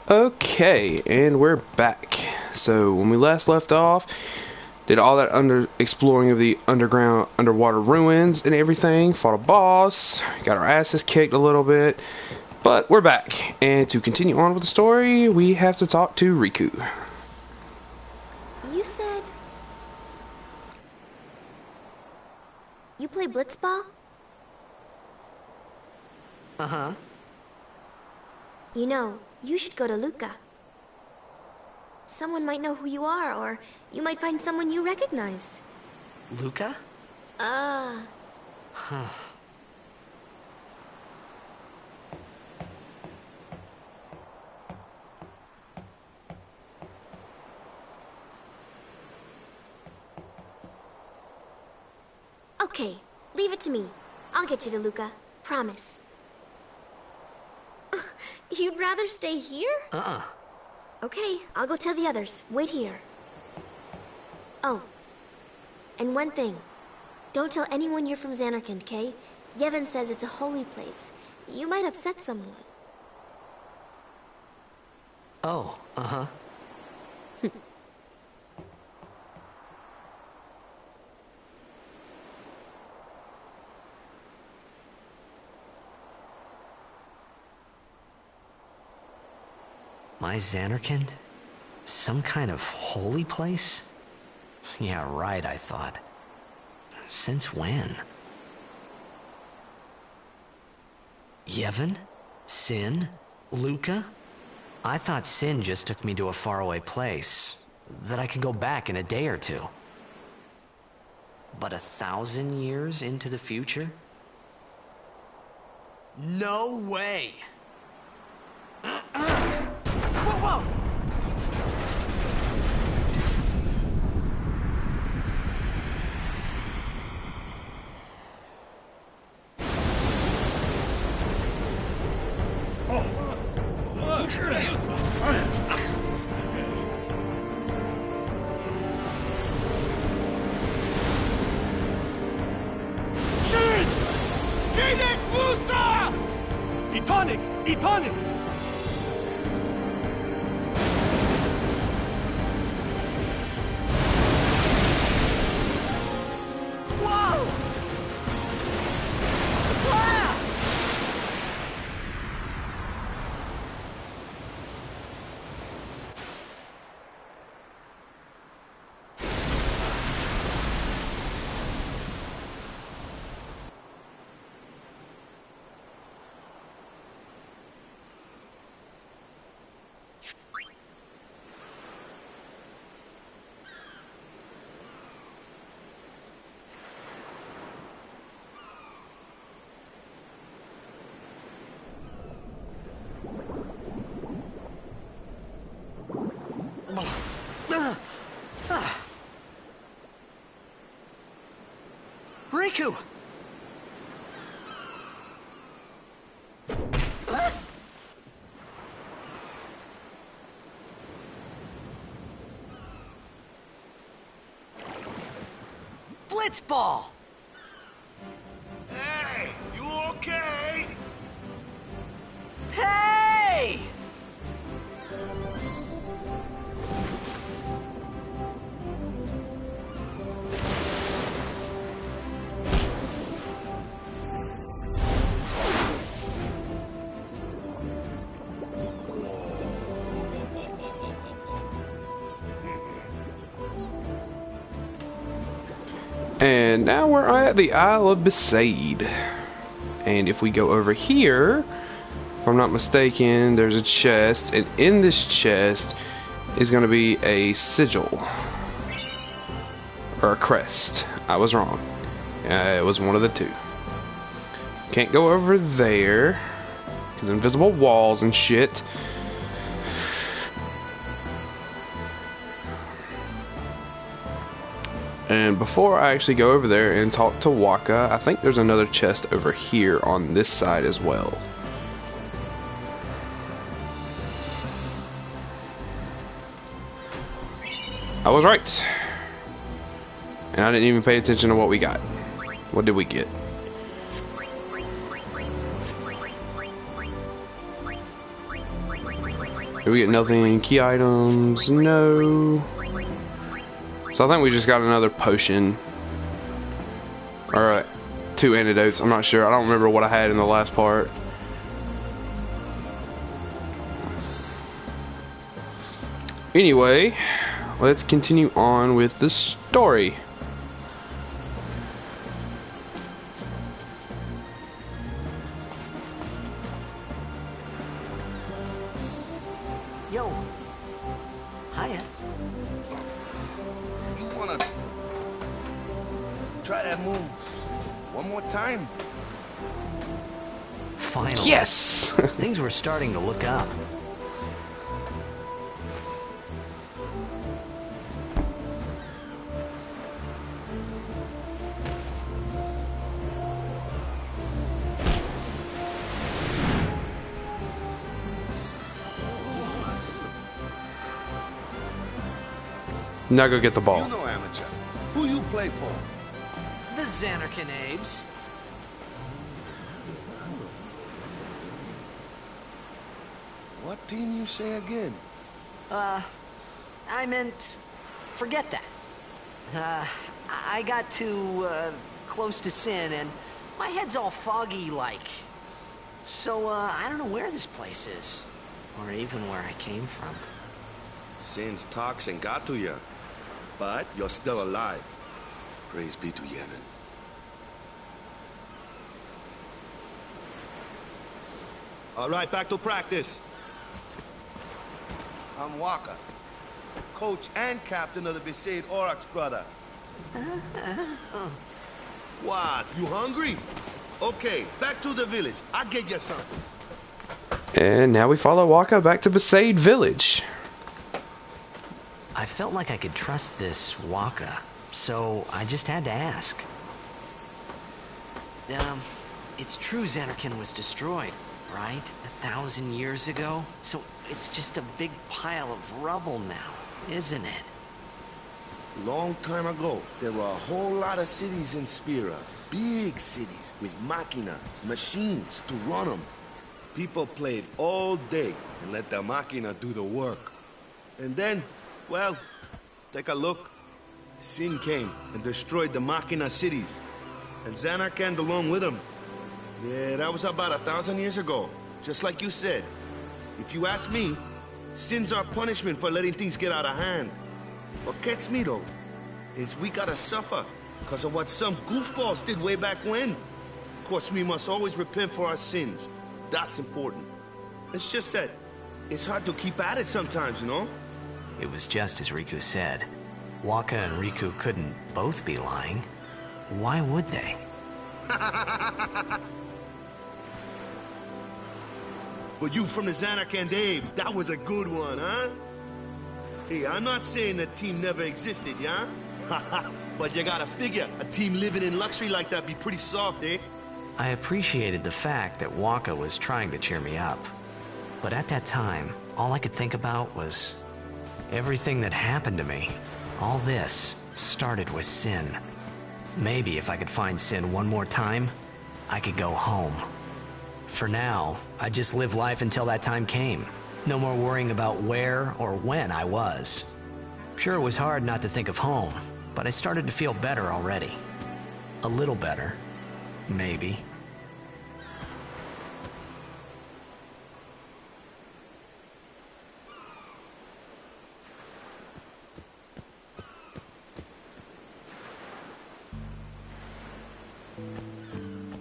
Okay, and we're back. So when we last left off, did all that exploring of the underwater ruins and everything, fought a boss, got our asses kicked a little bit, but we're back. And to continue on with the story, we have to talk to Riku. You said you play blitzball? Uh-huh. You know, you should go to Luca. Someone might know who you are, or you might find someone you recognize. Luca? Ah. Huh. Okay, leave it to me. I'll get you to Luca. Promise. You'd rather stay here? Uh-uh. Okay, I'll go tell the others. Wait here. Oh, and one thing. Don't tell anyone you're from Xanarkand, okay? Yevon says it's a holy place. You might upset someone. Oh, uh-huh. My Xanarkand? Some kind of holy place? Yeah, right, I thought. Since when? Yevon? Sin? Luca? I thought Sin just took me to a faraway place, that I could go back in a day or two. But 1,000 years into the future? No way! Whoa! Etonic! Whoa! Ah! Riku! Blitzball! Hey, you okay? Hey! And now we're at the Isle of Besaid. And if we go over here, if I'm not mistaken, there's a chest, and in this chest is going to be a sigil. Or a crest. I was wrong. It was one of the two. Can't go over there, because invisible walls and shit. And before I actually go over there and talk to Waka, I think there's another chest over here on this side as well. I was right. And I didn't even pay attention to what we got. What did we get? Did we get nothing? Key items? No. So I think we just got another potion. Alright. 2 antidotes. I'm not sure. I don't remember what I had in the last part. Anyway, let's continue on with the story. Yo. Hiya. You wanna try that move one more time? Finally. Yes! Things were starting to look up. Now go get the You ball. know, amateur. Who you play for? The DsTReapzz. What team you say again? I meant, forget that. I got too, close to Sin, and my head's all foggy like. So, I don't know where this place is, or even where I came from. Sin's toxin got to you, but you're still alive. Praise be to Yevon. All right, back to practice. I'm Waka, coach and captain of the Besaid Aurochs, brother. What, you hungry? Okay, back to the village. I'll get you something. And now we follow Waka back to Besaid Village. I felt like I could trust this Waka, so I just had to ask. It's true Zanarkand was destroyed, right? 1,000 years ago? So it's just a big pile of rubble now, isn't it? Long time ago, there were a whole lot of cities in Spira. Big cities with machina, machines to run them. People played all day and let the machina do the work. And then, well, take a look. Sin came and destroyed the machina cities. And Zanarkand along with him. Yeah, that was about 1,000 years ago. Just like you said. If you ask me, Sin's our punishment for letting things get out of hand. What gets me, though, is we gotta suffer because of what some goofballs did way back when. Of course, we must always repent for our sins. That's important. It's just that it's hard to keep at it sometimes, you know? It was just as Riku said. Waka and Riku couldn't both be lying. Why would they? But you from the Zanarkand Daves, that was a good one, huh? Hey, I'm not saying that team never existed, yeah? But you gotta figure, a team living in luxury like that be pretty soft, eh? I appreciated the fact that Waka was trying to cheer me up. But at that time, all I could think about was everything that happened to me. All this started with Sin. Maybe if I could find Sin one more time, I could go home. For now, I just live life until that time came. No more worrying about where or when I was. Sure, it was hard not to think of home, but I started to feel better already. A little better, maybe.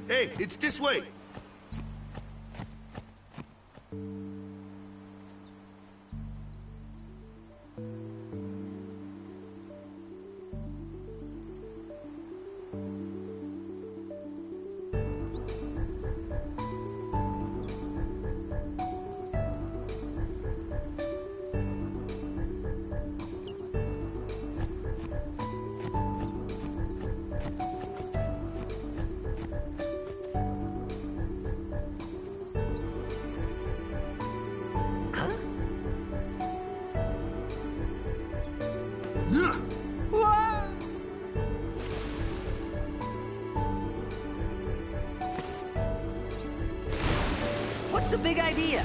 Hey, it's this way! What's the big idea?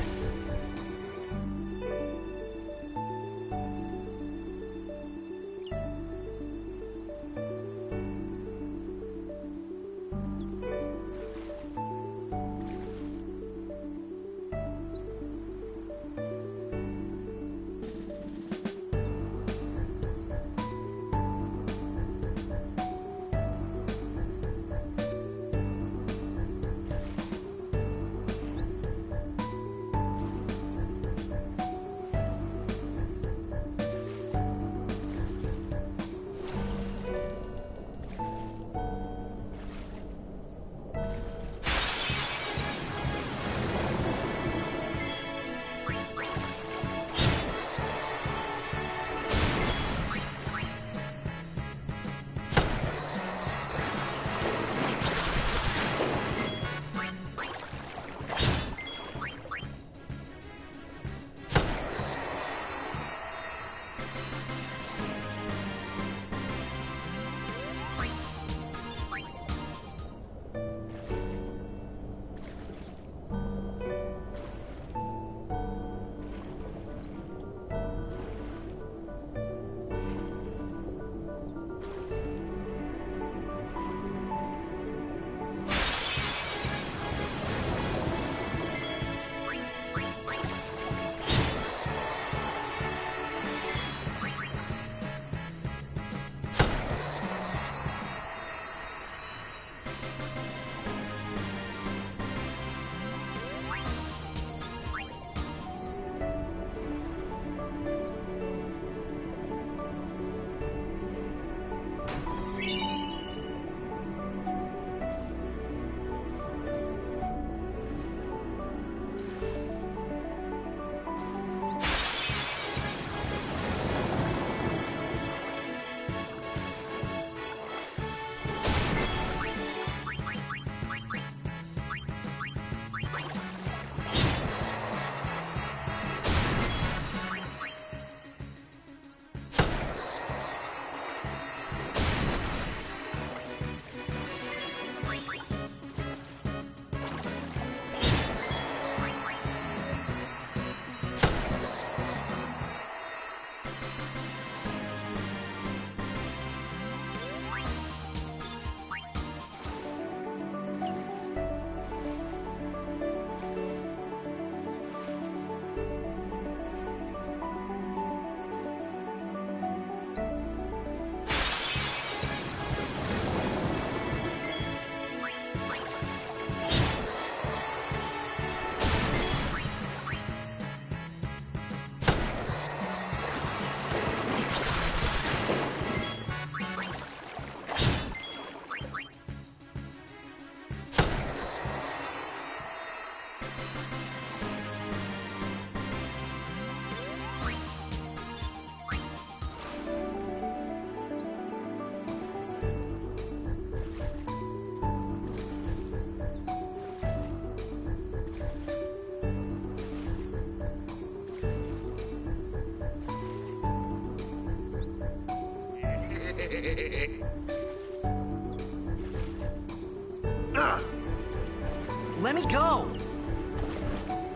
Let me go!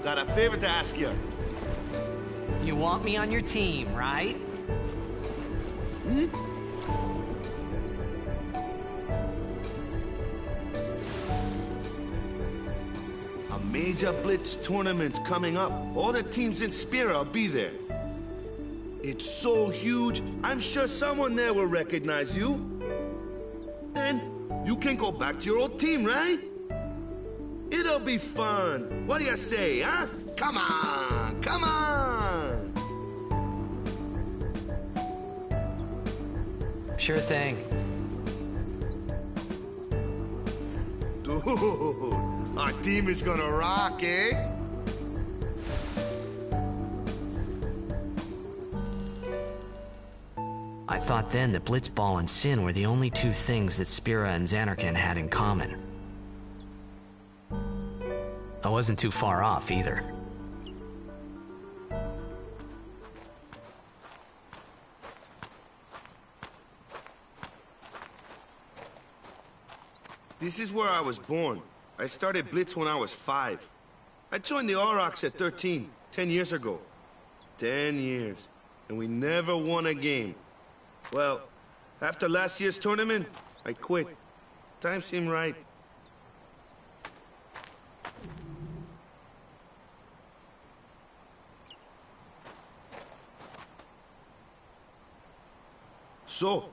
Got a favor to ask you. You want me on your team, right? A major blitz tournament's coming up. All the teams in Spira will be there. It's so huge, I'm sure someone there will recognize you. Then you can go back to your old team, right? It'll be fun. What do you say, huh? Come on, come on! Sure thing. Dude, our team is gonna rock, eh? I thought then that Blitzball and Sin were the only two things that Spira and Xanarkand had in common. I wasn't too far off either. This is where I was born. I started Blitz when I was 5. I joined the Aurochs at 13, 10 years ago. 10 years, and we never won a game. Well, after last year's tournament, I quit. Time seemed right. So,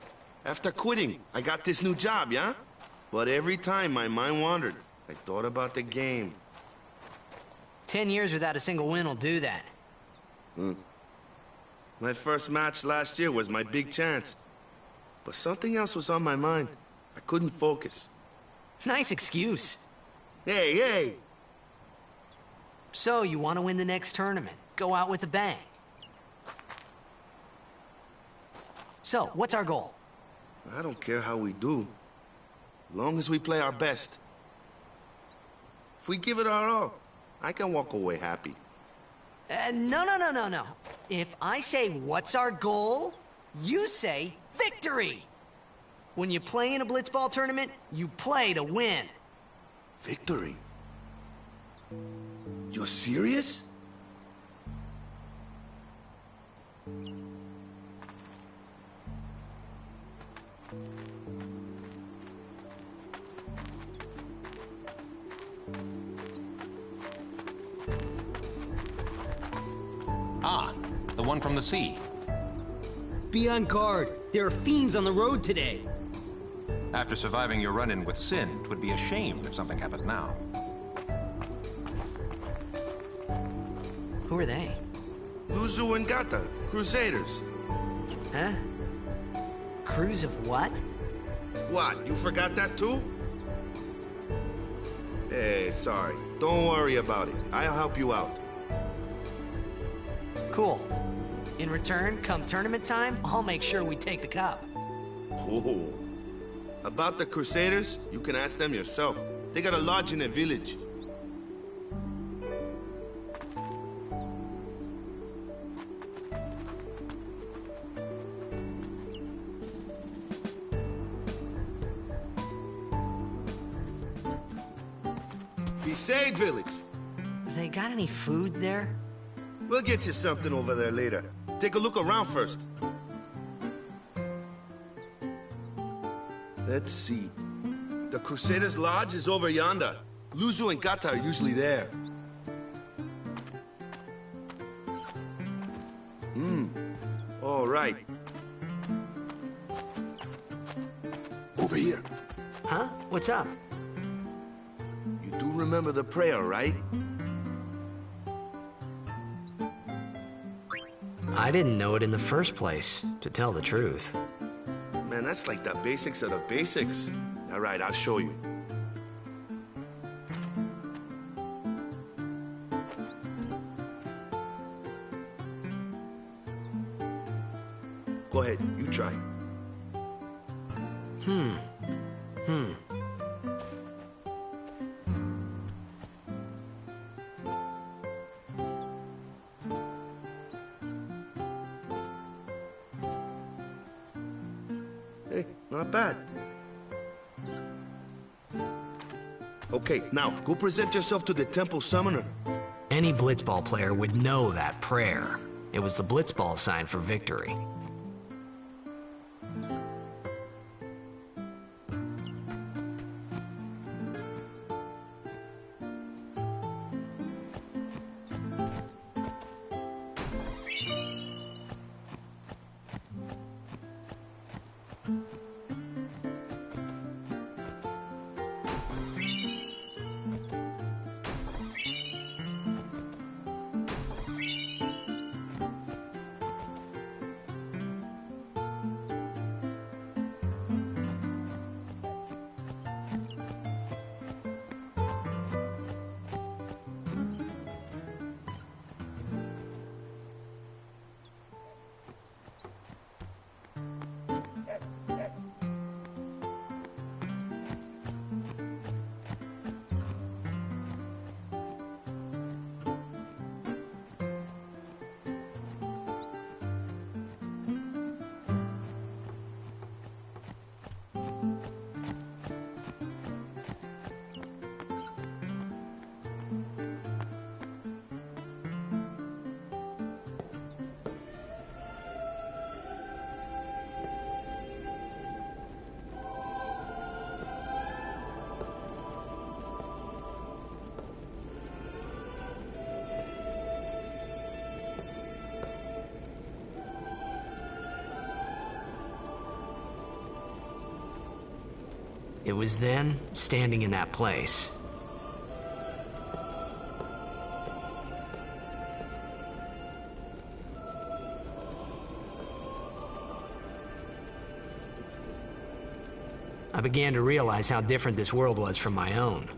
after quitting, I got this new job, yeah? But every time my mind wandered, I thought about the game. 10 years without a single win will do that. My first match last year was my big chance. But something else was on my mind. I couldn't focus. Nice excuse. Hey, hey! So, you want to win the next tournament? Go out with a bang. So, what's our goal? I don't care how we do. Long as we play our best. If we give it our all, I can walk away happy. No. If I say, what's our goal? You say, victory! When you play in a blitzball tournament, you play to win. Victory? You're serious? Ah, the one from the sea. Be on guard. There are fiends on the road today. After surviving your run-in with Sin, 'twould be a shame if something happened now. Who are they? Luzu and Gata, Crusaders. Huh? Crews of what? What, you forgot that too? Hey, sorry. Don't worry about it. I'll help you out. Cool. In return, come tournament time, I'll make sure we take the cup. Cool. About the Crusaders, you can ask them yourself. They got a lodge in a village. Besaid village. They got any food there? We'll get you something over there later. Take a look around first. Let's see. The Crusaders' Lodge is over yonder. Luzu and Gata are usually there. All right. Over here. Huh? What's up? You do remember the prayer, right? I didn't know it in the first place, to tell the truth. Man, that's like the basics of the basics. All right, I'll show you. Go ahead, you try. Hey, not bad. Okay, now, go present yourself to the temple summoner. Any blitzball player would know that prayer. It was the blitzball sign for victory. It was then, standing in that place, I began to realize how different this world was from my own.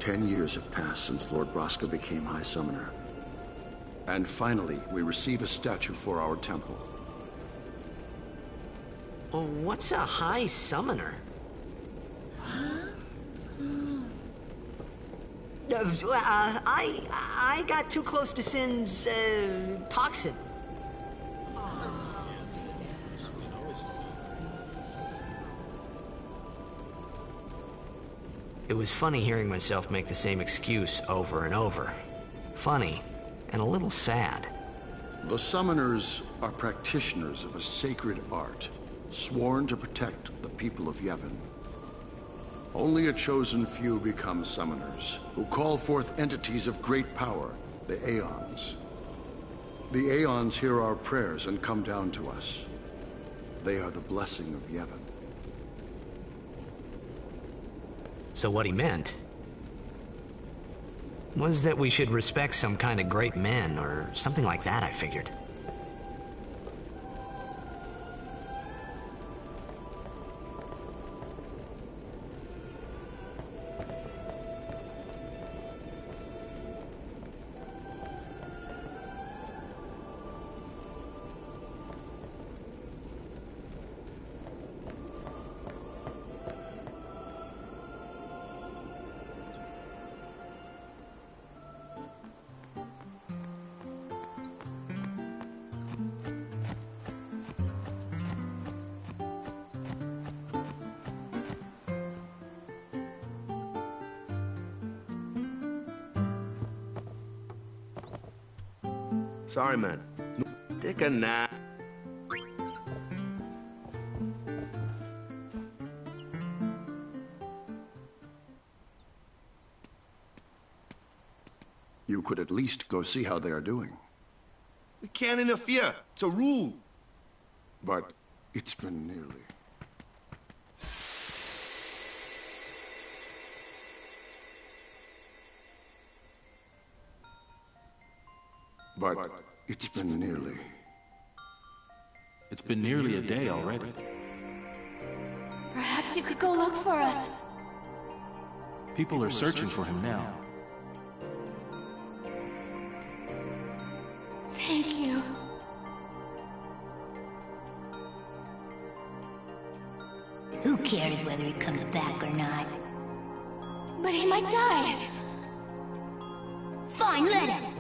Ten years have passed since Lord Braska became High Summoner. And finally, we receive a statue for our temple. Oh, what's a High Summoner? I got too close to Sin's, toxin. It was funny hearing myself make the same excuse over and over. Funny, and a little sad. The Summoners are practitioners of a sacred art, sworn to protect the people of Yevon. Only a chosen few become Summoners, who call forth entities of great power, the Aeons. The Aeons hear our prayers and come down to us. They are the blessing of Yevon. So what he meant was that we should respect some kind of great men, or something like that, I figured. Sorry, man. Take a nap. You could at least go see how they are doing. We can't interfere. It's a rule. But it's been nearly. But it's been nearly. It's been nearly a day already. Perhaps you could go look for us. People are searching for him now. Thank you. Who cares whether he comes back or not? But he might die. Fine, let him.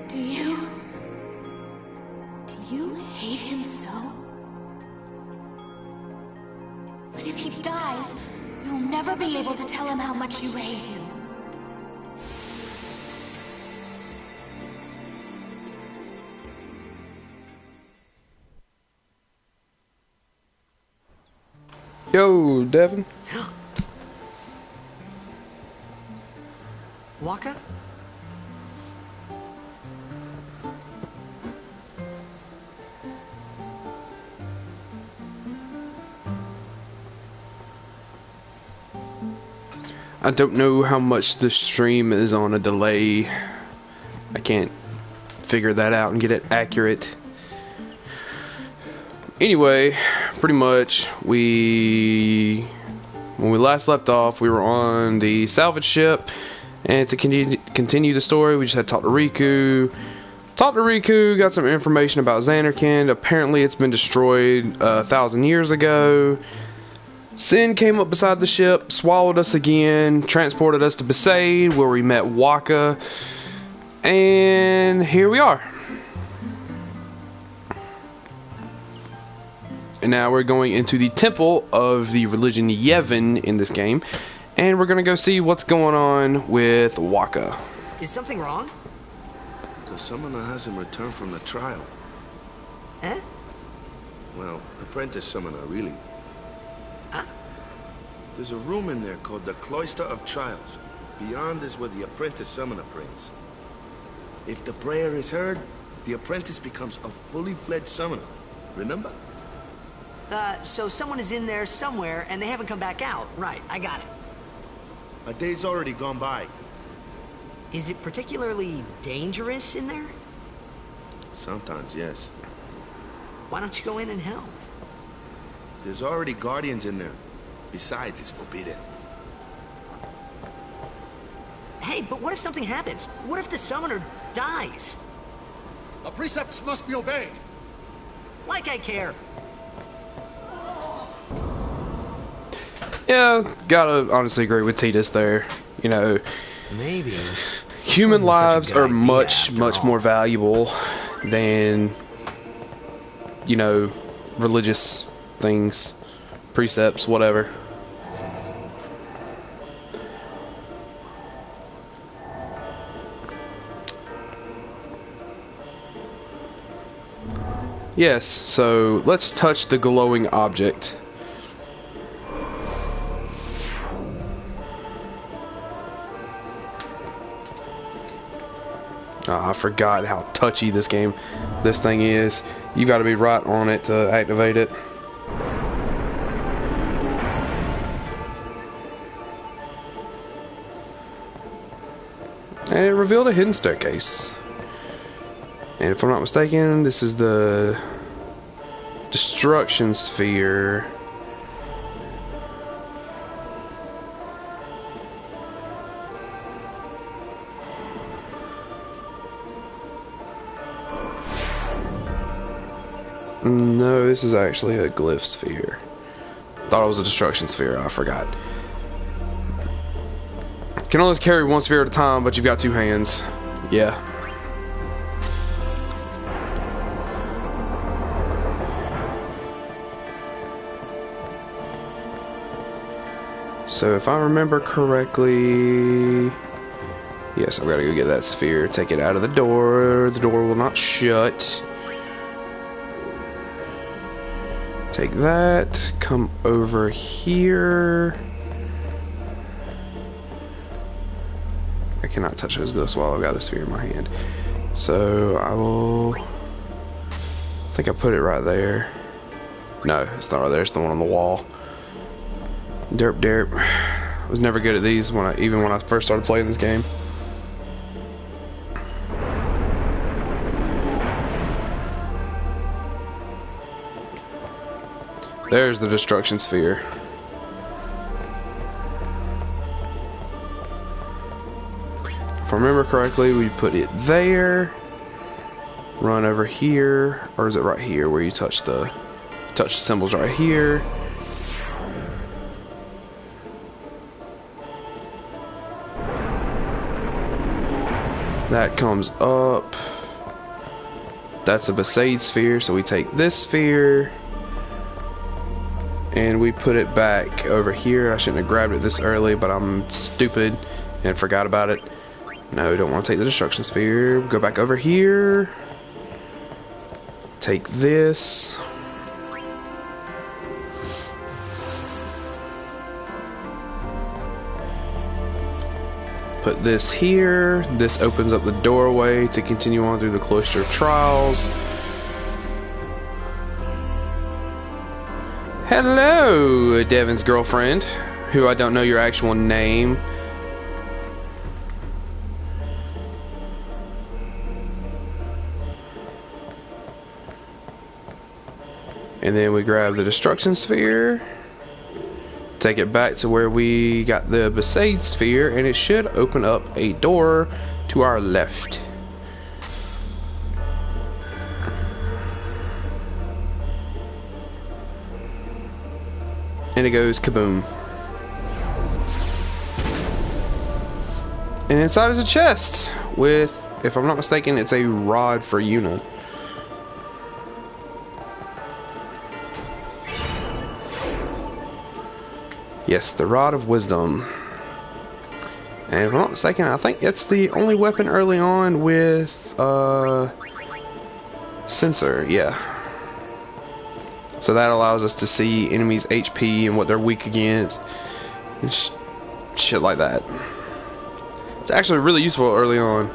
Do you hate him so? But if he dies, you'll never be able to tell him how much you hate him. Yo, Devin. Waka? I don't know how much the stream is on a delay. I can't figure that out and get it accurate. Anyway, pretty much when we last left off, we were on the salvage ship, and to continue the story, we just had to talk to Riku. Talked to Riku, got some information about Xanarkand. Apparently it's been destroyed 1,000 years ago. Sin came up beside the ship, swallowed us again, transported us to Besaid, where we met Waka, and here we are. And now we're going into the temple of the religion Yevon in this game, and we're gonna go see what's going on with Waka. Is something wrong? The summoner hasn't returned from the trial. Eh? Well, apprentice summoner, really. Huh? There's a room in there called the Cloister of Trials. Beyond is where the apprentice summoner prays. If the prayer is heard, the apprentice becomes a fully fledged summoner. Remember? So someone is in there somewhere and they haven't come back out. Right, I got it. A day's already gone by. Is it particularly dangerous in there? Sometimes, yes. Why don't you go in and help? There's already guardians in there. Besides, it's forbidden. Hey, but what if something happens? What if the summoner dies? The precepts must be obeyed. Like I care. Yeah, gotta honestly agree with Titus there. You know, Maybe. human Wasn't such a lives good are idea much after all. more valuable than, you know, religious things, precepts, whatever. Yes, so let's touch the glowing object. Oh, I forgot how touchy this thing is. You got to be right on it to activate it. And it revealed a hidden staircase. And if I'm not mistaken, this is the destruction sphere. No, this is actually a glyph sphere. Thought it was a destruction sphere, I forgot. Can only carry one sphere at a time, but you've got two hands. Yeah. So if I remember correctly, yes, I've got to go get that sphere, take it out of the door. The door will not shut. Take that, come over here. I cannot touch those glyphs while I've got the sphere in my hand. So I will, I think I put it right there. No, it's not right there, it's the one on the wall. Derp derp. I was never good at these even when I first started playing this game. There's the destruction sphere. If I remember correctly, we put it there. Run over here, or is it right here where you touch the symbols right here? That comes up. That's a DsTReapzz sphere, so we take this sphere and we put it back over here. I shouldn't have grabbed it this early, but I'm stupid and forgot about it. No, don't want to take the destruction sphere. Go back over here. Take this. Put this here. This opens up the doorway to continue on through the Cloister of Trials. Hello, Devin's girlfriend, who I don't know your actual name. And then we grab the destruction sphere, take it back to where we got the DsTReapzz sphere, and it should open up a door to our left. And it goes kaboom. And inside is a chest with, if I'm not mistaken, it's a rod for Yuna. Yes, the Rod of Wisdom. And if I'm not mistaken, I think it's the only weapon early on with sensor, yeah. So that allows us to see enemies' HP and what they're weak against. And shit like that. It's actually really useful early on.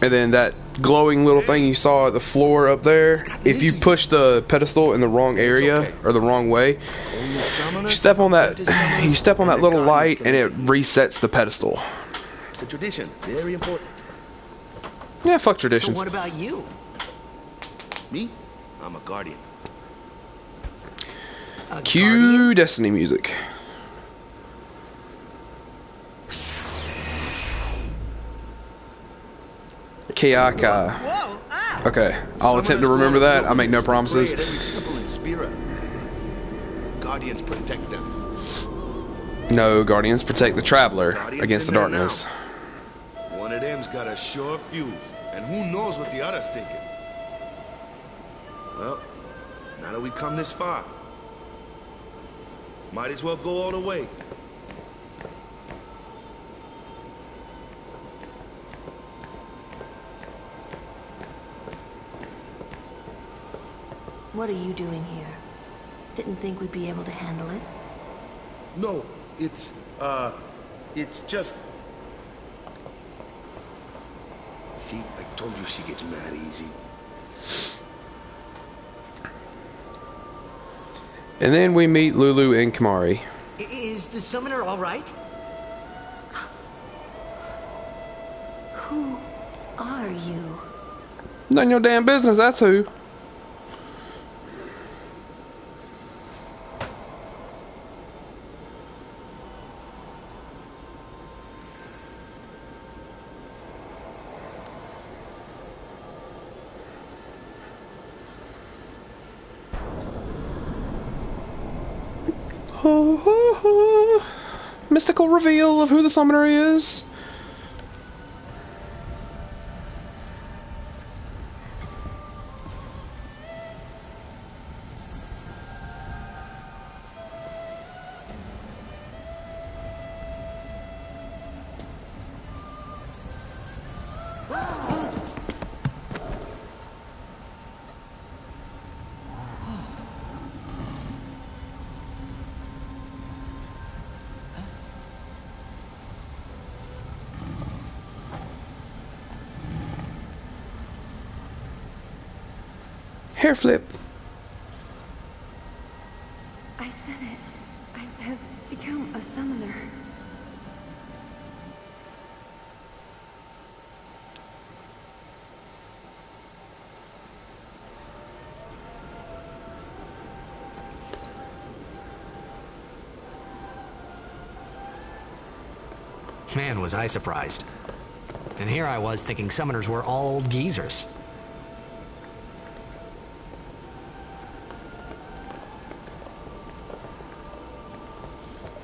And then that glowing little thing you saw at the floor up there, if you push the pedestal in the wrong area or the wrong way, you step on that little light and it resets the pedestal. It's a tradition, very important. Yeah, fuck traditions. So what about you? Me? I'm a guardian. Cue Destiny music. Kayaka. Okay, I'll attempt to remember that. I make no promises. Guardians protect them. No, Guardians protect the Traveler against the darkness. One of them's got a short fuse, and who knows what the other's thinking. Well, now that we come this far, might as well go all the way. What are you doing here? Didn't think we'd be able to handle it. No, it's just... See, I told you she gets mad easy. And then we meet Lulu and Kamari. Is the summoner all right? Who are you? None of your damn business, that's who. Mystical reveal of who the summoner is. Hair flip. I said it. I have become a summoner. Man, was I surprised. And here I was thinking summoners were all old geezers.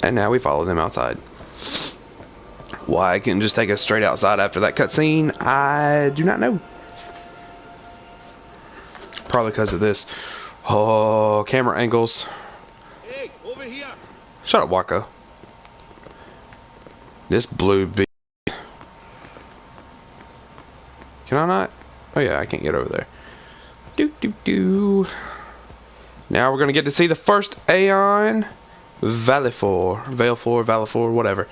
And now we follow them outside. Why I couldn't just take us straight outside after that cutscene, I do not know. Probably because of this. Oh, camera angles. Hey, over here. Shut up, Wacko. This blue bee. Can I not? Oh yeah, I can't get over there. Now we're gonna get to see the first Aeon. Valefor, whatever.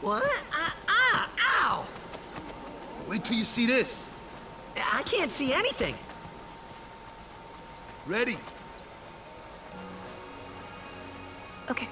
What? Ow! Wait till you see this. I can't see anything. Ready? Okay.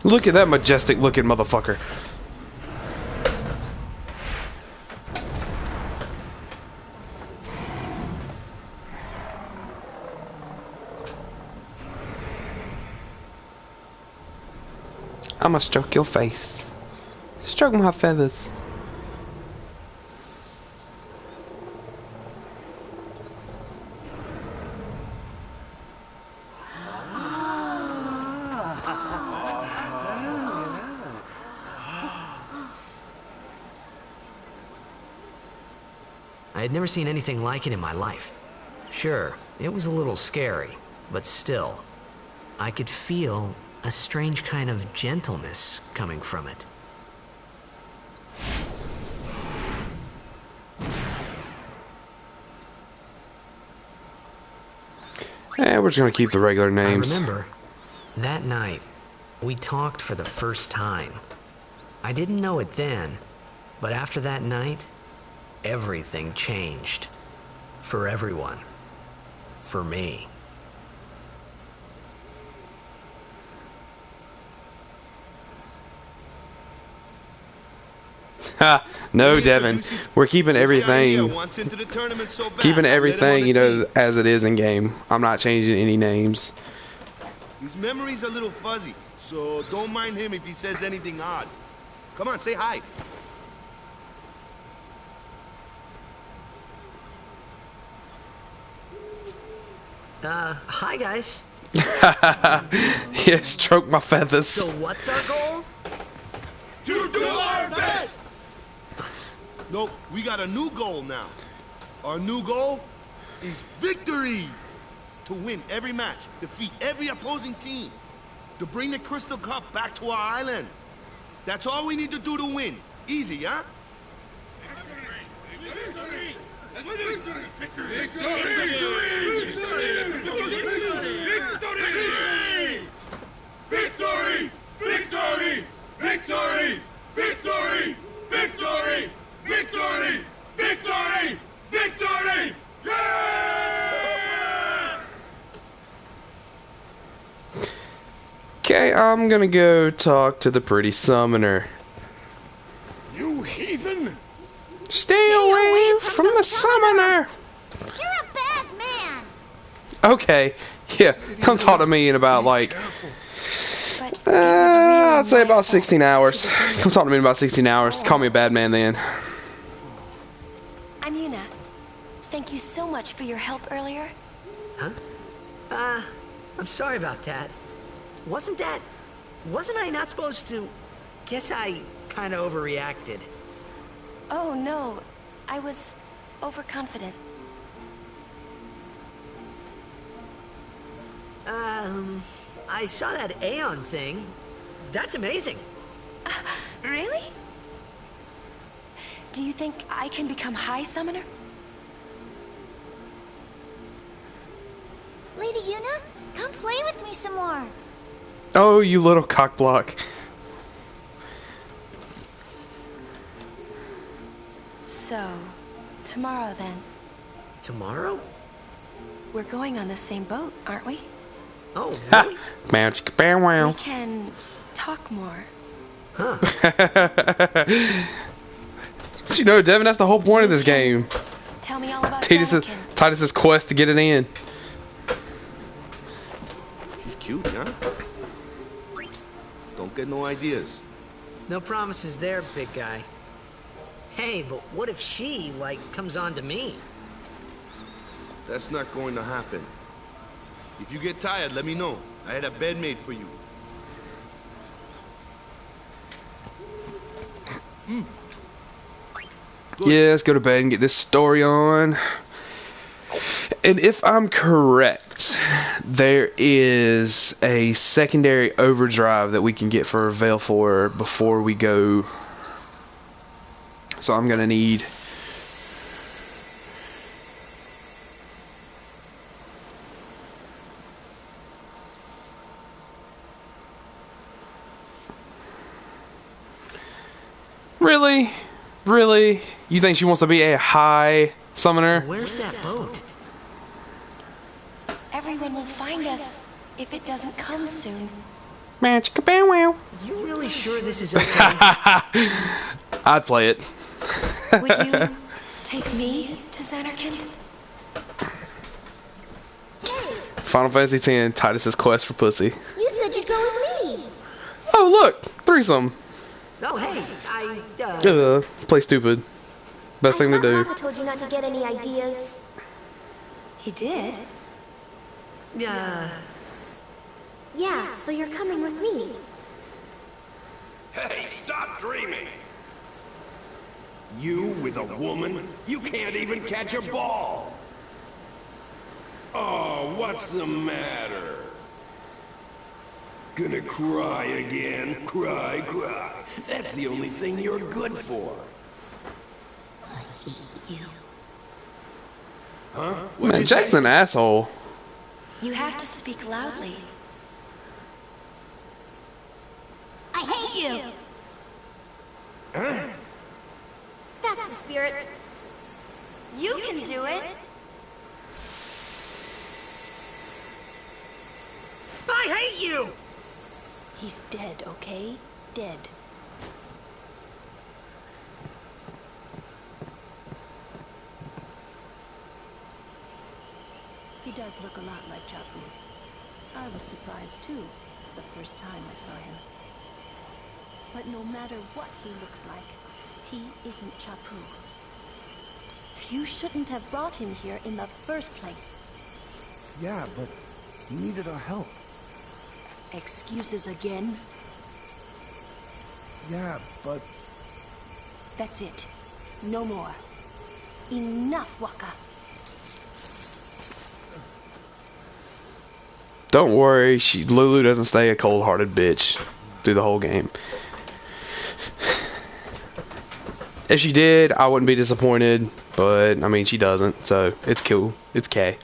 Look at that majestic looking motherfucker. I'ma stroke your face. Stroke my feathers. I had never seen anything like it in my life. Sure, it was a little scary, but still, I could feel a strange kind of gentleness coming from it. Eh, we're just gonna keep the regular names. I remember, that night, we talked for the first time. I didn't know it then, but after that night, everything changed. For everyone. For me. Ha! No, Devin. We're keeping everything. Keeping everything, you know, as it is in game. I'm not changing any names. His memory's a little fuzzy, so don't mind him if he says anything odd. Come on, say hi. Hi guys. Yeah, stroke my feathers. So what's our goal? To do our best! No, we got a new goal now. Our new goal is victory! To win every match, defeat every opposing team, to bring the Crystal Cup back to our island. That's all we need to do to win. Easy, huh? Victory! Victory! Victory! Victory! Victory! Victory! Victory! Victory! Victory! Victory! Victory! Victory! Yeah! Okay, I'm gonna go talk to the pretty summoner. You heathen! Stay away from the summoner! You're a bad man! Okay, yeah, come talk to me in about like, I'd say about 16 hours. Come talk to me in about 16 hours. Call me a bad man then. I'm Yuna. Thank you so much for your help earlier. Huh? I'm sorry about that. Wasn't I not supposed to? Guess I kind of overreacted. Oh no, I was overconfident. I saw that Aeon thing. That's amazing. Really? Do you think I can become High Summoner? Lady Yuna, come play with me some more. Oh, you little cockblock. So, tomorrow then. Tomorrow? We're going on the same boat, aren't we? Oh, really? We can talk more. Huh. You know, Devin, that's the whole point of this game. Tell me all about Titus's quest to get it in. She's cute, huh? Don't get no ideas. No promises there, big guy. Hey, but what if she, like, comes on to me? That's not going to happen. If you get tired, let me know. I had a bed made for you. Yeah, let's go to bed and get this story on. And if I'm correct, there is a secondary overdrive that we can get for Veil 4 before we go. So I'm gonna need... Really? Really? You think she wants to be a high summoner? Where's that boat? Everyone will find us if it doesn't come soon. You really sure this is okay? I'd play it. Would you take me to Xanarkand? Final Fantasy X, Titus's quest for pussy. You said you'd go with me. Oh, look! Threesome. Oh, hey, Play stupid. Best thing to do. Papa told you not to get any ideas. He did? Yeah, so you're coming with me. Hey, stop dreaming! You with a woman? You can't even catch a ball! Oh, what's the matter? Gonna cry again? Cry, cry. That's the only thing you're good for. I hate you. Huh? Man, Jack's an asshole. You have to speak loudly. I hate you. Huh? That's the spirit. You can do it. I hate you! He's dead, okay? Dead. He does look a lot like Chapu. I was surprised too, the first time I saw him. But no matter what he looks like, he isn't Chapu. You shouldn't have brought him here in the first place. Yeah, but he needed our help. Excuses again? Yeah, but... That's it. No more. Enough, Waka. Don't worry, Lulu doesn't stay a cold-hearted bitch through the whole game. If she did, I wouldn't be disappointed, but, I mean, she doesn't, so it's cool. It's K.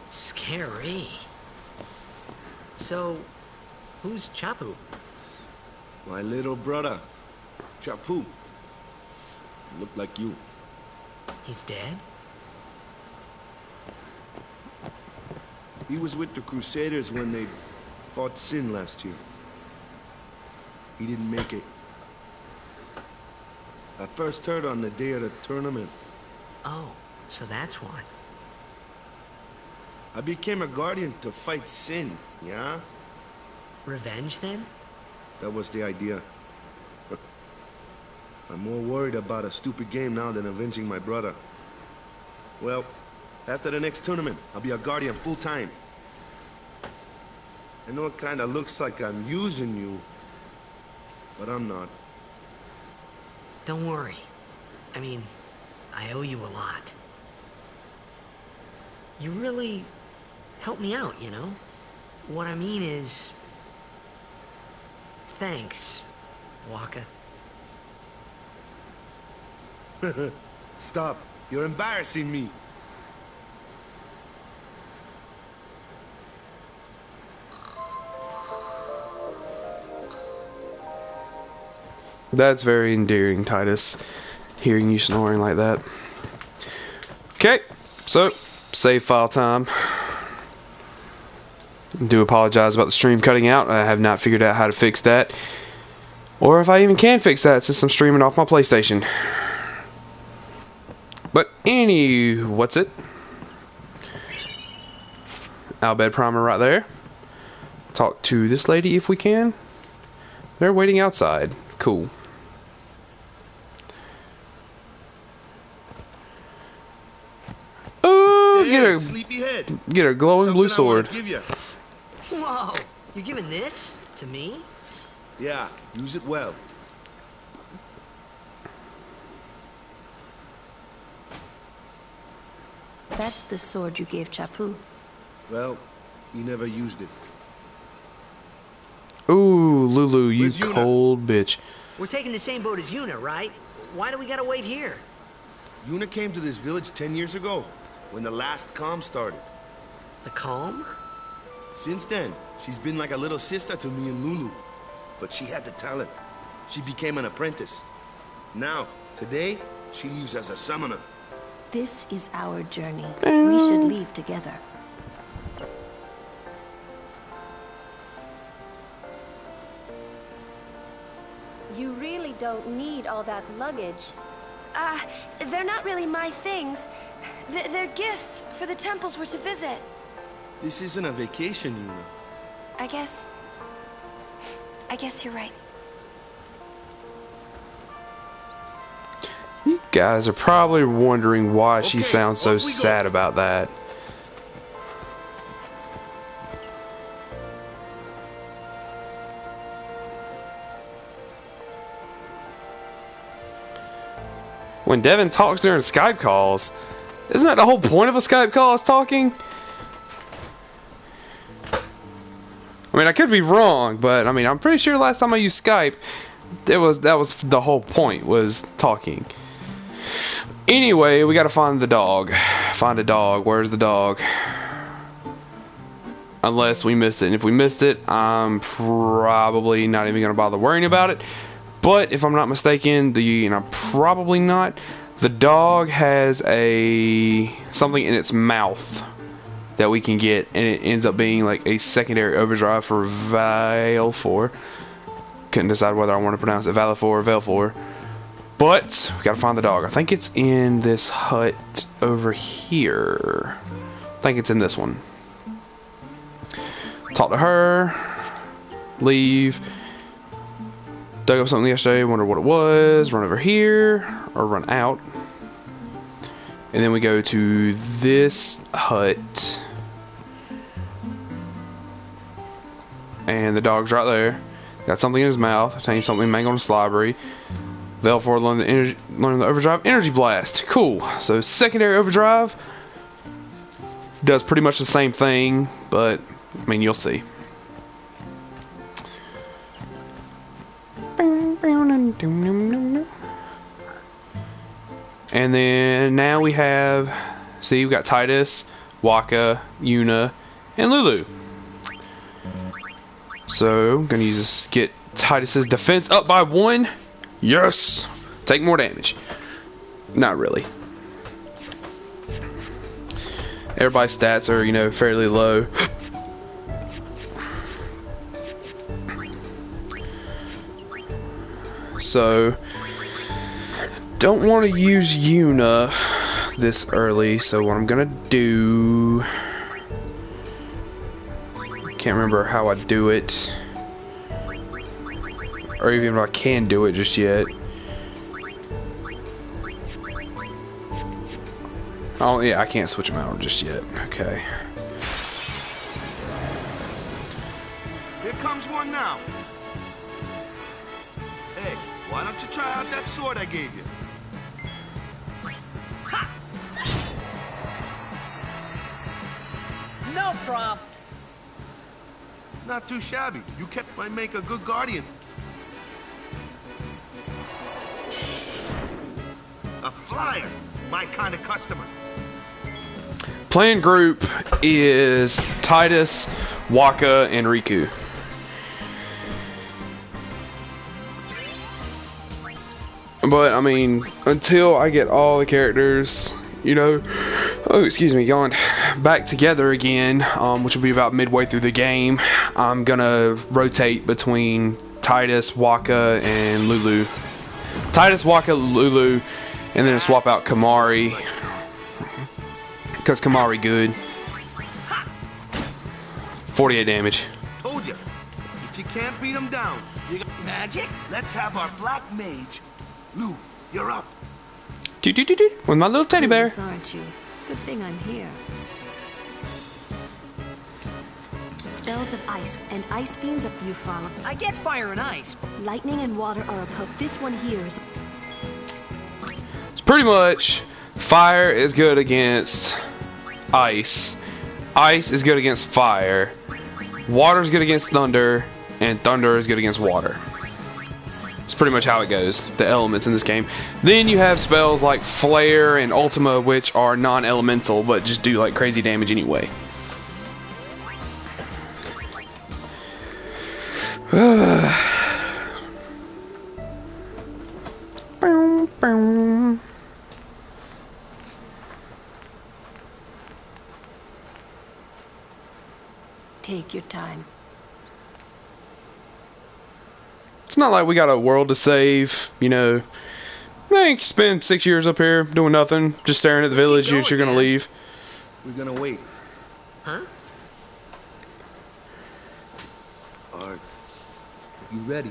Scary. So, who's Chapu? My little brother, Chapu. Looked like you. He's dead? He was with the Crusaders when they fought Sin last year. He didn't make it. I first heard on the day of the tournament. Oh, so that's why. I became a guardian to fight Sin, yeah? Revenge, then? That was the idea. I'm more worried about a stupid game now than avenging my brother. Well, after the next tournament, I'll be a guardian full-time. I know it kinda looks like I'm using you, but I'm not. Don't worry. I mean, I owe you a lot. You really helped me out, you know? What I mean is... Thanks, Waka. Stop. You're embarrassing me. That's very endearing, Titus. Hearing you snoring like that. Okay, so save file time. Do apologize about the stream cutting out. I have not figured out how to fix that, or if I even can fix that since I'm streaming off my PlayStation. But what's it? Albed Primer right there. Talk to this lady if we can. They're waiting outside. Cool. Oh, get a glowing blue sword. Whoa! You're giving this to me? Yeah, use it well. That's the sword you gave Chapu. Well, he never used it. Ooh, Lulu, you cold bitch. We're taking the same boat as Yuna, right? Why do we gotta wait here? Yuna came to this village 10 years ago, when the last calm started. The calm? Since then, she's been like a little sister to me and Lulu. But she had the talent. She became an apprentice. Now, today, she leaves as a summoner. This is our journey. We should leave together. You really don't need all that luggage. They're not really my things. They're gifts for the temples we're to visit. This isn't a vacation, Yuna. I guess you're right. You guys are probably wondering why she sounds so sad about that. When Devin talks during Skype calls, isn't that the whole point of a Skype call, is talking? I mean, I could be wrong, but I mean, I'm pretty sure last time I used Skype, that was the whole point, was talking. Anyway, we gotta find the dog. Find a dog. Where's the dog? Unless we missed it. And if we missed it, I'm probably not even gonna bother worrying about it. But if I'm not mistaken, and I'm probably not, the dog has something in its mouth that we can get, and it ends up being like a secondary overdrive for Valefor. Couldn't decide whether I want to pronounce it Valefor or Valefor. But we gotta find the dog. I think it's in this hut over here. I think it's in this one. Talk to her. Leave. Dug up something yesterday, wonder what it was. Run over here, or run out. And then we go to this hut. And the dog's right there. Got something in his mouth. Taking something mangled and slobbery. Valefor learn the overdrive energy blast. Cool. So secondary overdrive does pretty much the same thing, but I mean, you'll see. And then now we have, see, we've got Titus, Waka, Yuna, and Lulu. So I'm gonna use this, get Titus's defense up by 1. Yes! Take more damage. Not really. Everybody's stats are, you know, fairly low. So don't want to use Yuna this early, so what I'm gonna do, can't remember how I do it, or even if I can do it just yet. Oh yeah, I can't switch them out just yet. Okay. Here comes one now. Hey, why don't you try out that sword I gave you? Ha! No problem. Not too shabby. You kept my make a good guardian. A flyer. My kind of customer. Playing group is Titus, Waka, and Riku. But I mean, until I get all the characters, you know, oh excuse me, yawned, back together again, which will be about midway through the game, I'm gonna rotate between Titus, Waka, and Lulu. Titus, Waka, Lulu, and then swap out Kamari, because Kamari good. 48 damage. Told you. If you can't beat him down, you got magic? Let's have our black mage. Lou, you're up. With my little teddy bear. Curious, aren't you? Good thing I'm here. Spells of ice and ice beams up you follow. I get fire and ice. Lightning and water are opposed. This one here is. It's pretty much fire is good against ice. Ice is good against fire. Water is good against thunder, and thunder is good against water. It's pretty much how it goes, the elements in this game. Then you have spells like Flare and Ultima, which are non-elemental, but just do like crazy damage anyway. Take your time. It's not like we got a world to save, you know. I think spend 6 years up here doing nothing, just staring at the village. You're gonna leave. We're gonna wait. Huh? Are you ready?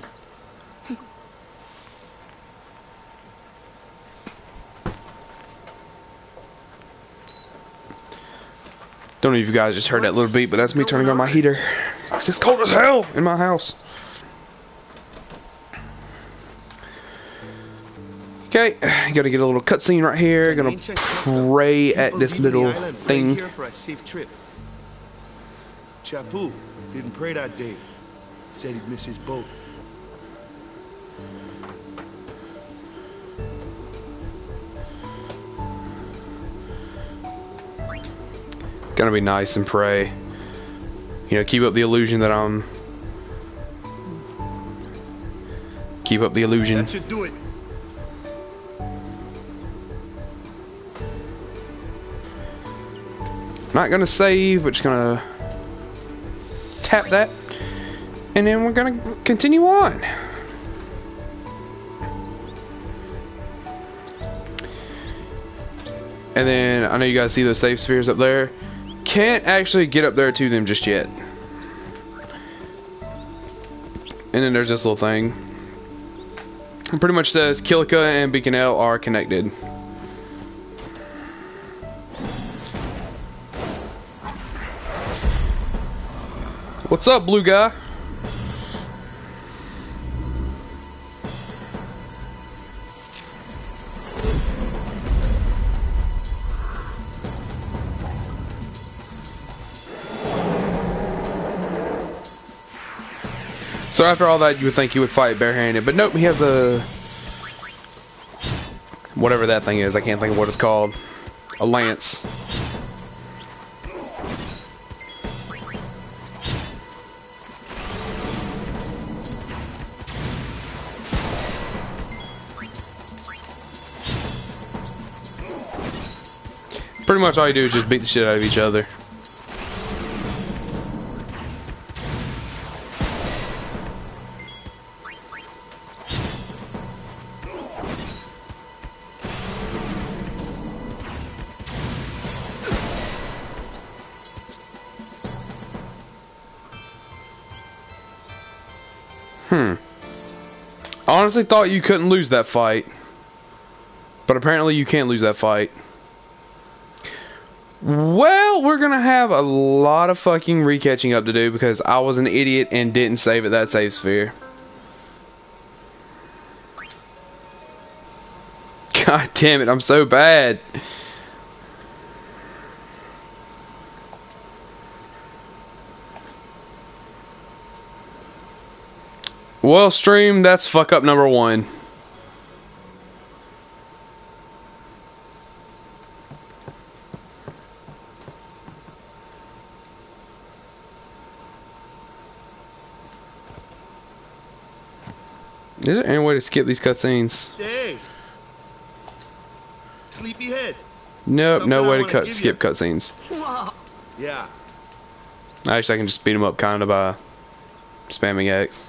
Don't know if you guys just heard that little beat, but that's me turning on my heater. It's cold as hell in my house. Okay, gotta get a little cutscene right here. Gonna pray at this little thing. Here for a safe trip. Chapu didn't pray that day. Said he'd miss his boat. Gonna be nice and pray. You know, keep up the illusion that I'm. Keep up the illusion. That should do it. Not gonna save, but just gonna tap that, and then we're gonna continue on. And then I know you guys see those save spheres up there. Can't actually get up there to them just yet. And then there's this little thing. It pretty much says Kilika and Beaconell are connected. What's up, blue guy? So after all that, you would think he would fight barehanded, but nope, he has a... whatever that thing is, I can't think of what it's called. A lance. Pretty much all you do is just beat the shit out of each other. Honestly thought you couldn't lose that fight, but apparently you can lose that fight. Well, we're gonna have a lot of fucking recatching up to do because I was an idiot and didn't save at that save sphere. God damn it, I'm so bad. Well, stream, that's fuck up number 1. Is there any way to skip these cutscenes? Hey, sleepyhead. Nope, no Something I way to wanna give skip you. cutscenes. Whoa. Yeah. Actually, I can just beat him up kind of by spamming X.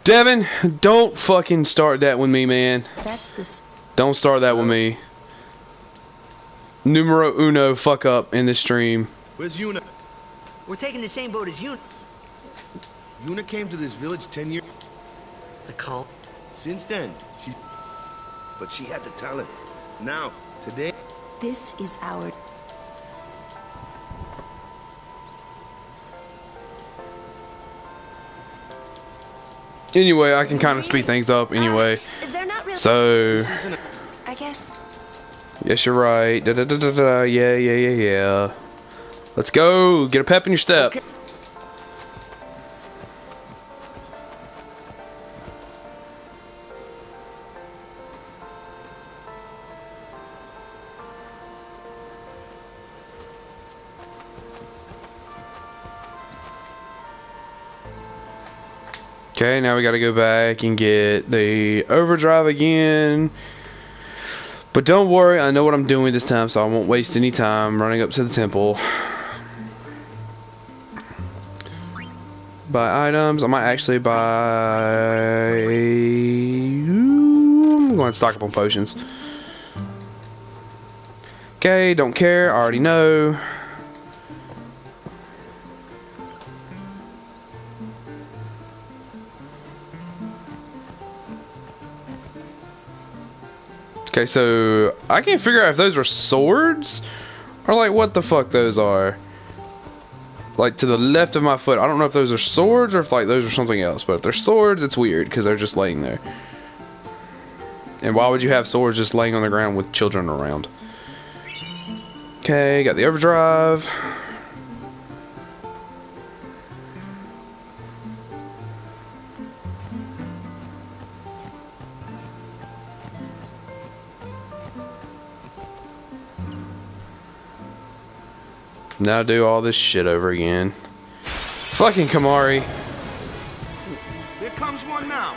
Devin, don't fucking start that with me, man. That's the... Don't start that with me. Numero uno fuck up in this stream. Where's Yuna? We're taking the same boat as you. Yuna came to this village 10 years. The call. Since then, but she had to tell him. Now, today. This is our... Anyway, I can kind of speed things up anyway. They're not really... So, I guess. yes, you're right. Da, da, da, da, da. Yeah. Let's go. Get a pep in your step. Okay. Okay, now we gotta go back and get the overdrive again. But don't worry, I know what I'm doing this time, so I won't waste any time running up to the temple. Buy items. I might actually buy... I'm going to stock up on potions. Okay, don't care. I already know. Okay, so I can't figure out if those are swords or like what the fuck those are. Like to the left of my foot, I don't know if those are swords or if like those are something else. But if they're swords, it's weird because they're just laying there. And why would you have swords just laying on the ground with children around? Okay, got the overdrive. Now do all this shit over again. Fucking Kamari. Here comes one now.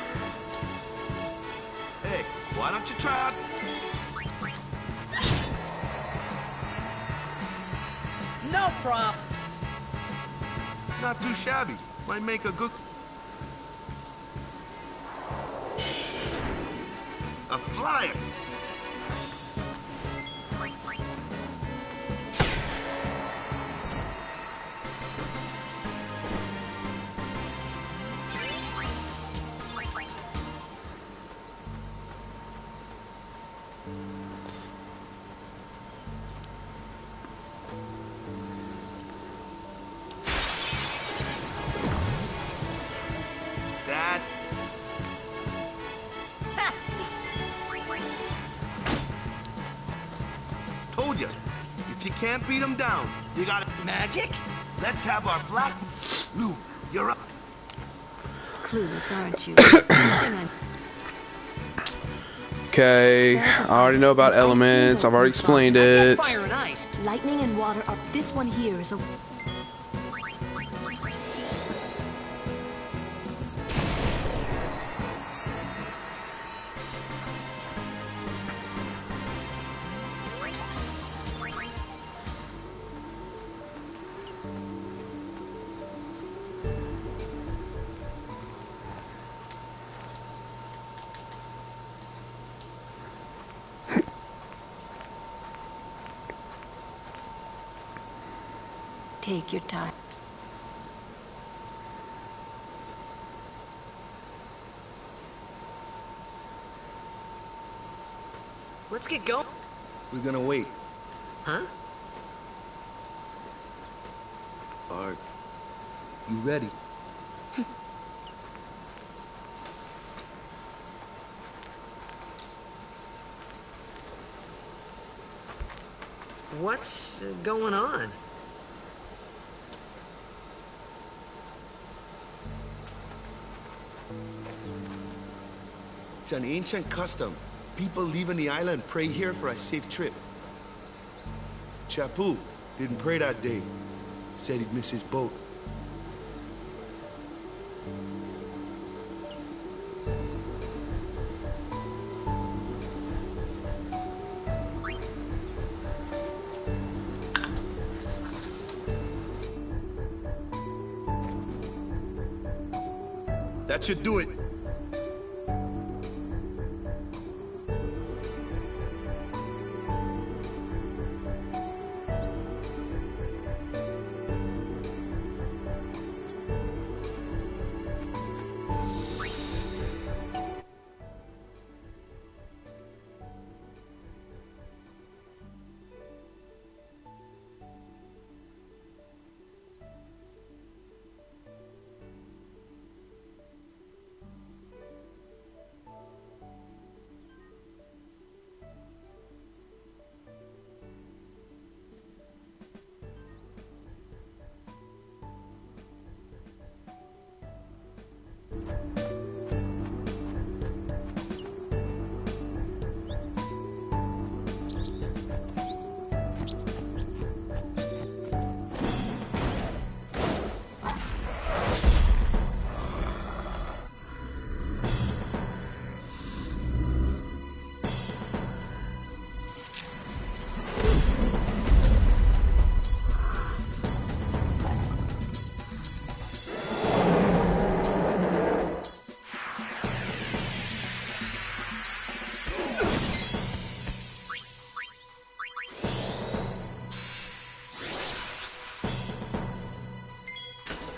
Hey, why don't you try out? No problem. Not too shabby. Might make a good... A flyer. That. Told you. If you can't beat them down, you got magic. Let's have our black... Lou, you're up. Clueless, aren't you? Okay, I already know about elements. I've already explained it. Fire and ice. Lightning and water up. This one here is a... Take your time. Let's get going. We're gonna wait. Huh? Are you ready? What's going on? It's an ancient custom. People leaving the island pray here for a safe trip. Chapu didn't pray that day. Said he'd miss his boat. That should do it.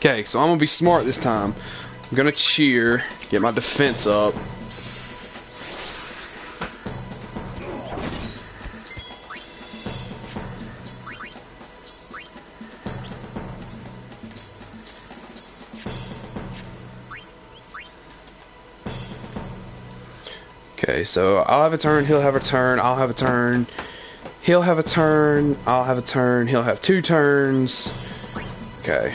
Okay, so I'm gonna be smart this time. I'm gonna cheer, get my defense up. Okay, so I'll have a turn, he'll have a turn, I'll have a turn, he'll have a turn, I'll have a turn, he'll have 2 turns. Okay.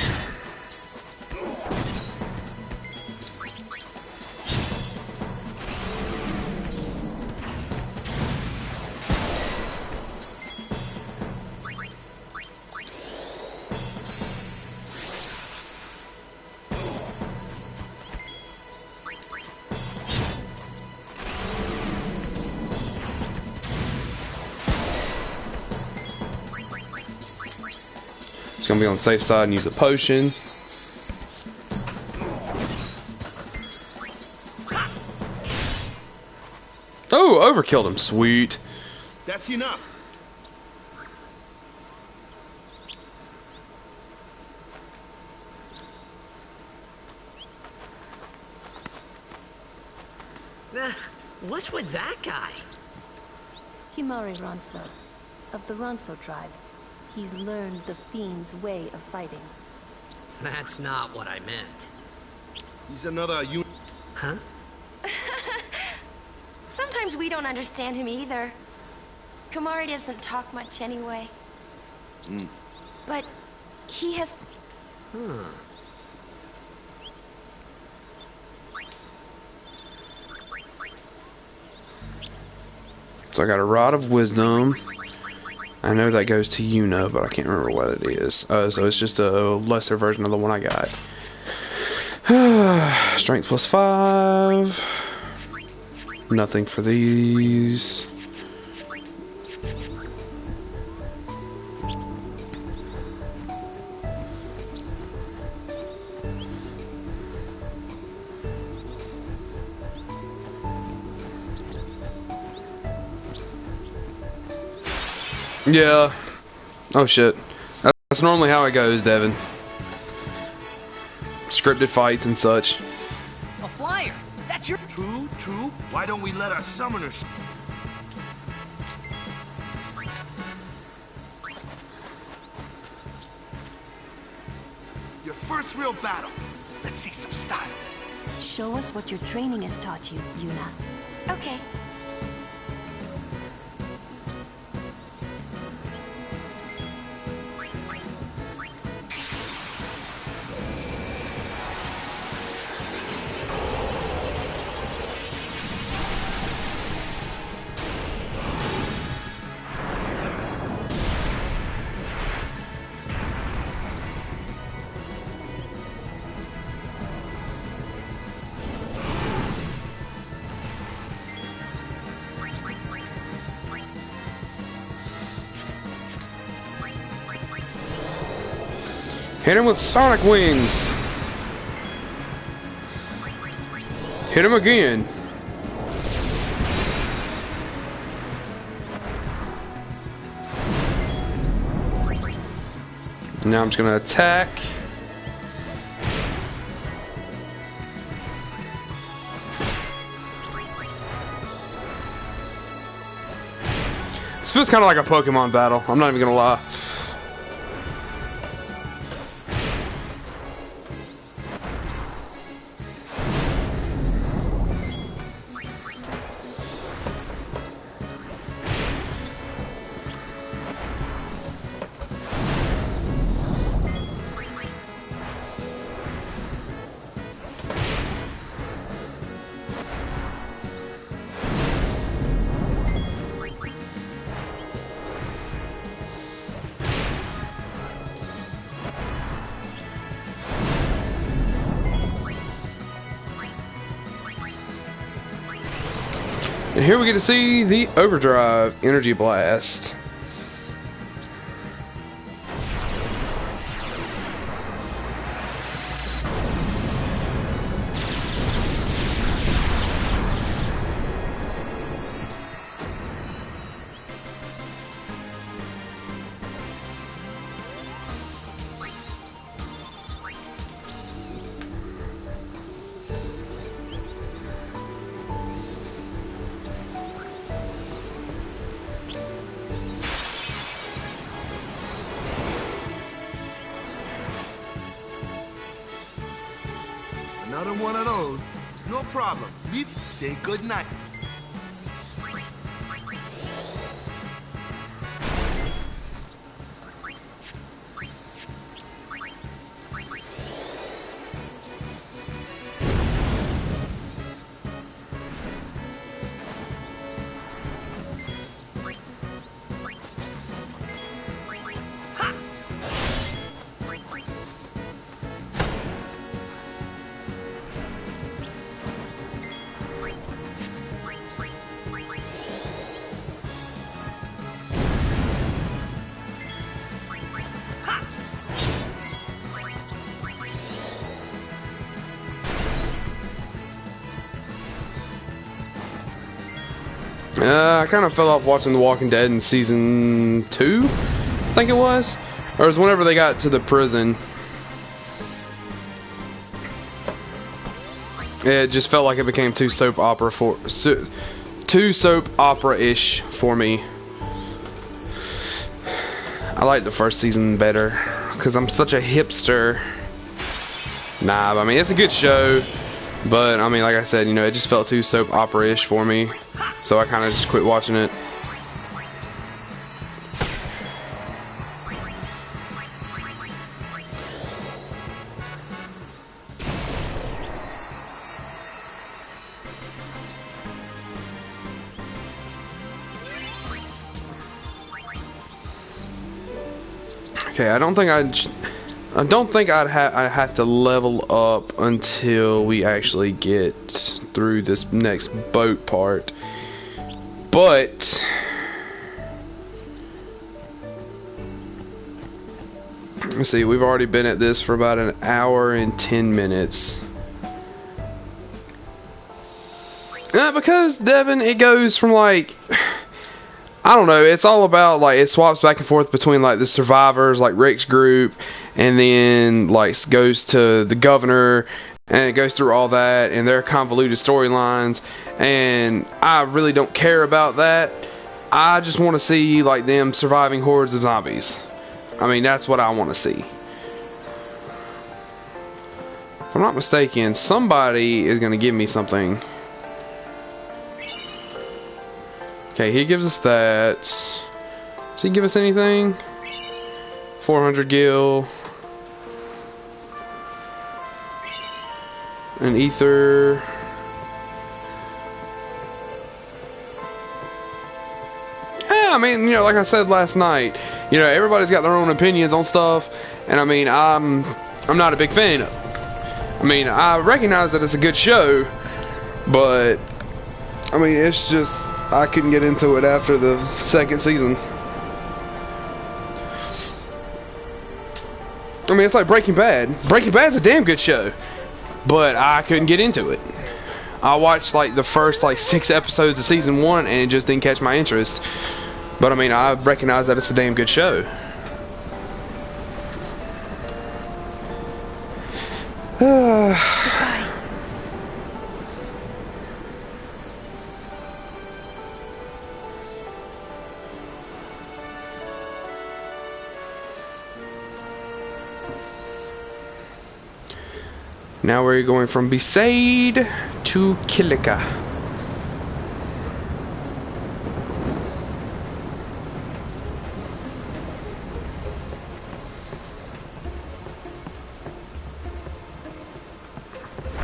Just gonna be on the safe side and use a potion. Oh, overkilled him. Sweet. That's enough. What's with that guy? Himari Ronso, of the Ronso tribe. He's learned the Fiend's way of fighting. That's not what I meant. He's another Huh? Sometimes we don't understand him either. Kamari doesn't talk much anyway. But he has... So I got a Rod of Wisdom. I know that goes to Yuna, but I can't remember what it is. So it's just a lesser version of the one I got. Strength plus 5. Nothing for these. Yeah. Oh shit. That's normally how it goes, Devin. Scripted fights and such. A flyer! That's your... True, true. Why don't we let our summoners... Your first real battle. Let's see some style. Show us what your training has taught you, Yuna. Okay. Hit him with sonic wings. Hit him again. Now I'm just gonna attack. This feels kind of like a Pokemon battle. I'm not even gonna lie. And here we get to see the Overdrive Energy Blast. Another one of those. No problem. Leave, say goodnight. I kind of fell off watching The Walking Dead in season 2, I think it was. Or it was whenever they got to the prison. It just felt like it became too soap opera-ish for me. I like the first season better because I'm such a hipster. Nah, but I mean, it's a good show. But, I mean, like I said, you know, it just felt too soap opera-ish for me. So I kind of just quit watching it. Okay, I don't think I'd have to level up until we actually get through this next boat part. But let's see, we've already been at this for about an hour and 10 minutes. Because Devin, it goes from like, I don't know, it's all about like, it swaps back and forth between like the survivors, like Rick's group, and then like goes to the governor, and it goes through all that and their convoluted storylines, and I really don't care about that. I just want to see like them surviving hordes of zombies. I mean, that's what I want to see. If I'm not mistaken, somebody is going to give me something. Okay, he gives us that. Does he give us anything? 400 gil. An ether. Yeah, I mean, you know, like I said last night, you know, everybody's got their own opinions on stuff, and I mean, I'm not a big fan of it. I mean, I recognize that it's a good show, but I mean, it's just I couldn't get into it after the second season. I mean, it's like Breaking Bad. Breaking Bad's a damn good show, but I couldn't get into it. I watched like the first like 6 episodes of season 1 and it just didn't catch my interest. But I mean, I recognize that it's a damn good show. Goodbye. Now we're going from Besaid to Kilika.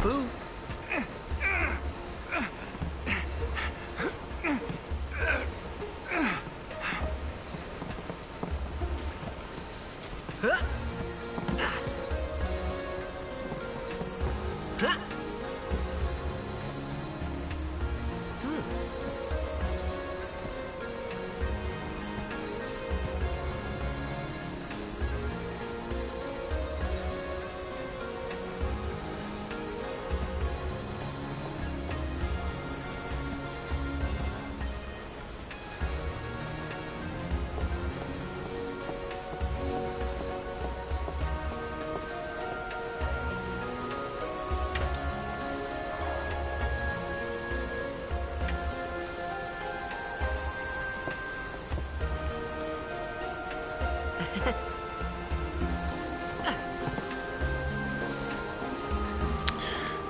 Boo.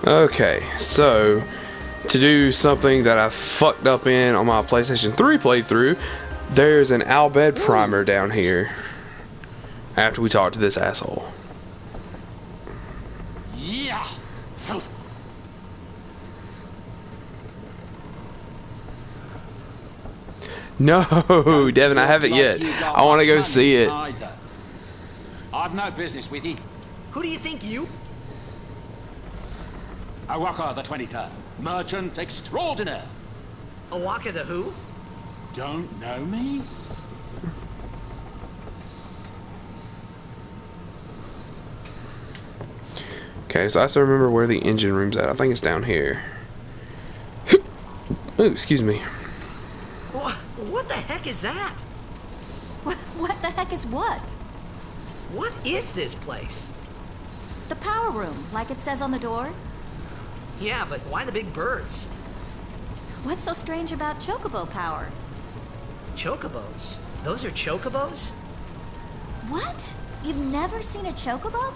Okay, so to do something that I fucked up in on my PlayStation 3 playthrough, there's an Al Bhed primer down here after we talk to this asshole. Yeah. No, Devin, I haven't yet. I want to go see it. I've no business with you. Who do you think you... Awaka the 23rd, merchant extraordinaire. Awaka the who? Don't know me? Okay, so I have to remember where the engine room's at. I think it's down here. Oh, excuse me. What the heck is that? What the heck is what? What is this place? The power room, like it says on the door. Yeah, but why the big birds? What's so strange about chocobo power? Chocobos? Those are chocobos? What? You've never seen a chocobo?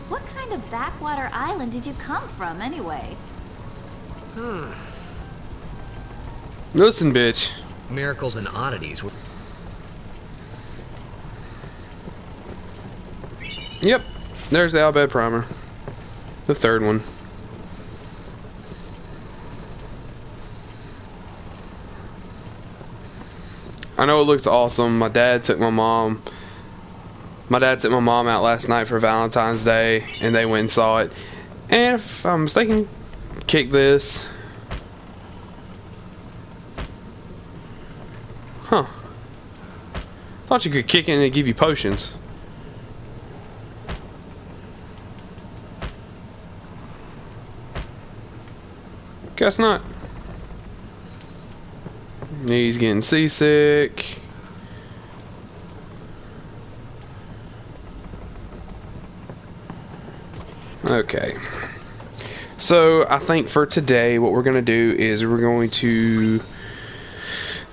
What kind of backwater island did you come from, anyway? Listen, bitch. Miracles and oddities. Yep, there's the Al Bhed primer. The third one. I know it looks awesome. My dad took my mom out last night for Valentine's Day, and they went and saw it. And if I'm mistaken, kick this. Huh. Thought you could kick it and it'd give you potions. Guess not. He's getting seasick. Okay. So I think for today what we're going to do is we're going to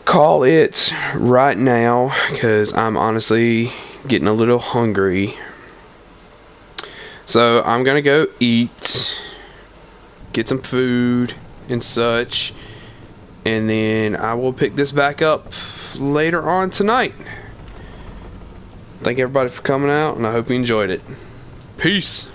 call it right now because I'm honestly getting a little hungry. So I'm going to go eat, get some food and such. And then I will pick this back up later on tonight. Thank everybody for coming out, and I hope you enjoyed it. Peace.